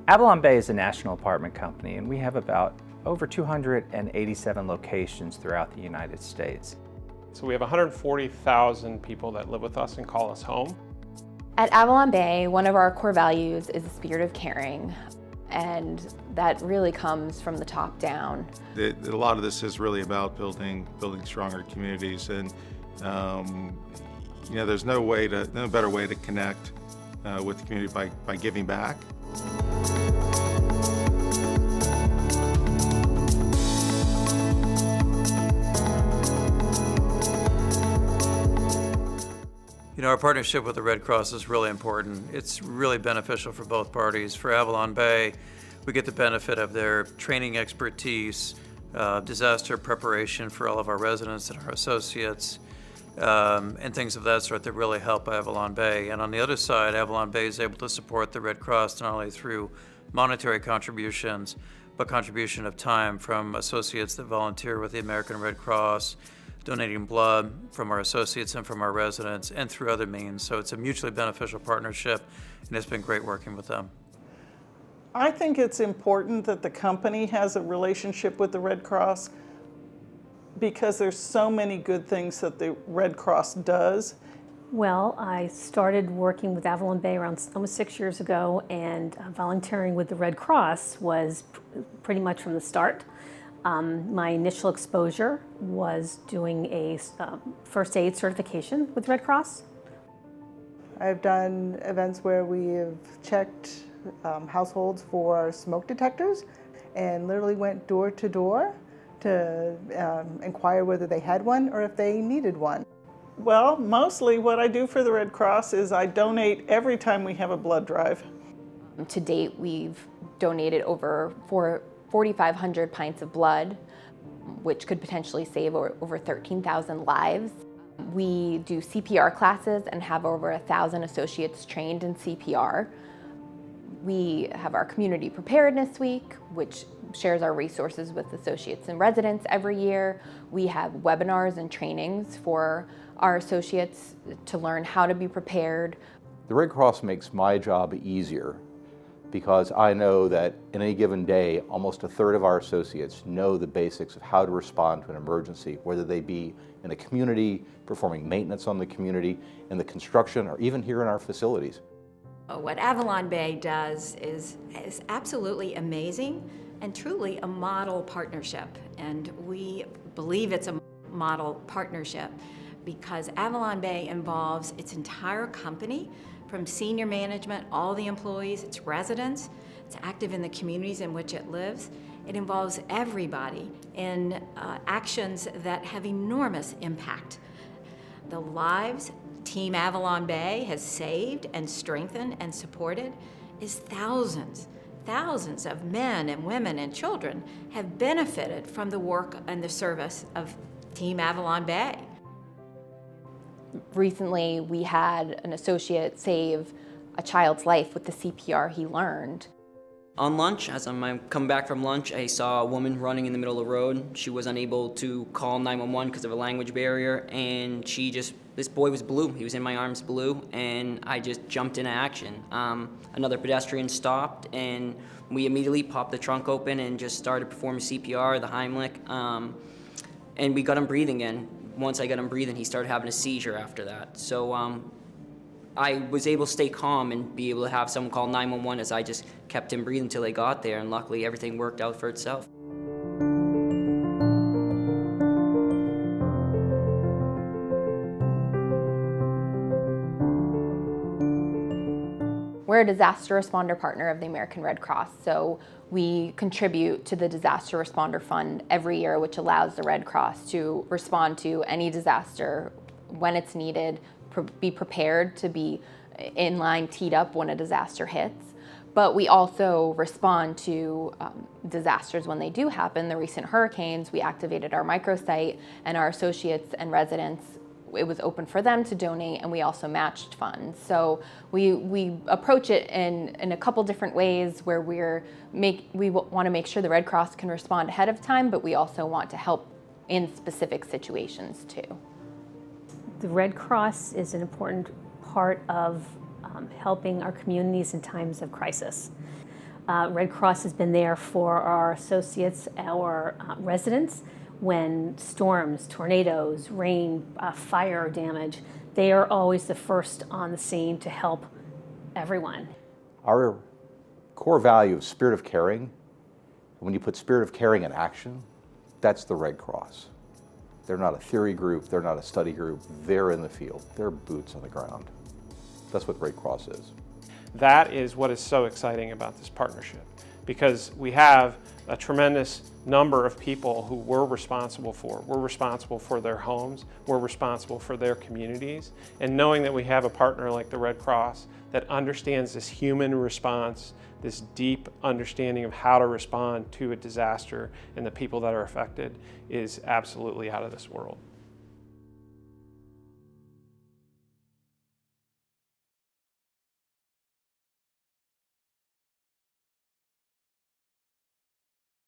AvalonBay is a national apartment company, and we have about over 287 locations throughout the United States. So we have 140,000 people that live with us and call us home. At AvalonBay, one of our core values is the spirit of caring, and that really comes from the top down. A lot of this is really about building stronger communities, and there's no better way to connect with the community by giving back. Our partnership with the Red Cross is really important. It's really beneficial for both parties. For AvalonBay, we get the benefit of their training expertise, disaster preparation for all of our residents and our associates, and things of that sort that really help AvalonBay. And on the other side, AvalonBay is able to support the Red Cross not only through monetary contributions, but contribution of time from associates that volunteer with the American Red Cross, donating blood from our associates and from our residents, and through other means. So it's a mutually beneficial partnership, and it's been great working with them. I think it's important that the company has a relationship with the Red Cross because there's so many good things that the Red Cross does. Well, I started working with AvalonBay around almost 6 years ago, and volunteering with the Red Cross was pretty much from the start. My initial exposure was doing a first aid certification with Red Cross. I've done events where we have checked households for smoke detectors and literally went door to door to inquire whether they had one or if they needed one. Well, mostly what I do for the Red Cross is I donate every time we have a blood drive. To date, we've donated over 4,500 pints of blood, which could potentially save over 13,000 lives. We do CPR classes and have over 1,000 associates trained in CPR. We have our Community Preparedness Week, which shares our resources with associates and residents every year. We have webinars and trainings for our associates to learn how to be prepared. The Red Cross makes my job easier because I know that in any given day, almost a third of our associates know the basics of how to respond to an emergency, whether they be in a community, performing maintenance on the community, in the construction, or even here in our facilities. What AvalonBay does is absolutely amazing and truly a model partnership. And we believe it's a model partnership because AvalonBay involves its entire company, from senior management, all the employees, its residents. It's active in the communities in which it lives. It involves everybody in actions that have enormous impact. The lives Team AvalonBay has saved and strengthened and supported is thousands of men and women and children have benefited from the work and the service of Team AvalonBay. Recently, we had an associate save a child's life with the CPR he learned. On lunch, as I'm coming back from lunch, I saw a woman running in the middle of the road. She was unable to call 911 because of a language barrier, and this boy was blue. He was in my arms blue, and I just jumped into action. Another pedestrian stopped, and we immediately popped the trunk open and just started performing CPR, the Heimlich, and we got him breathing in. Once I got him breathing, he started having a seizure after that. So I was able to stay calm and be able to have someone call 911 as I just kept him breathing until they got there, and luckily everything worked out for itself. We're a disaster responder partner of the American Red Cross, so we contribute to the Disaster Responder Fund every year, which allows the Red Cross to respond to any disaster when it's needed, be prepared to be in line, teed up when a disaster hits. But we also respond to disasters when they do happen. The recent hurricanes, we activated our microsite, and our associates and residents, it was open for them to donate, and we also matched funds. So we approach it in a couple different ways where we want to make sure the Red Cross can respond ahead of time, but we also want to help in specific situations too. The Red Cross is an important part of helping our communities in times of crisis. Red Cross has been there for our associates, our residents, when storms, tornadoes, rain, fire damage. They are always the first on the scene to help everyone. Our core value of spirit of caring, when you put spirit of caring in action, that's the Red Cross. They're not a theory group, they're not a study group, they're in the field, they're boots on the ground. That's what Red Cross is. That is what is so exciting about this partnership, because we have a tremendous number of people who we're responsible for. We're responsible for their homes, we're responsible for their communities, and knowing that we have a partner like the Red Cross that understands this human response, this deep understanding of how to respond to a disaster and the people that are affected is absolutely out of this world.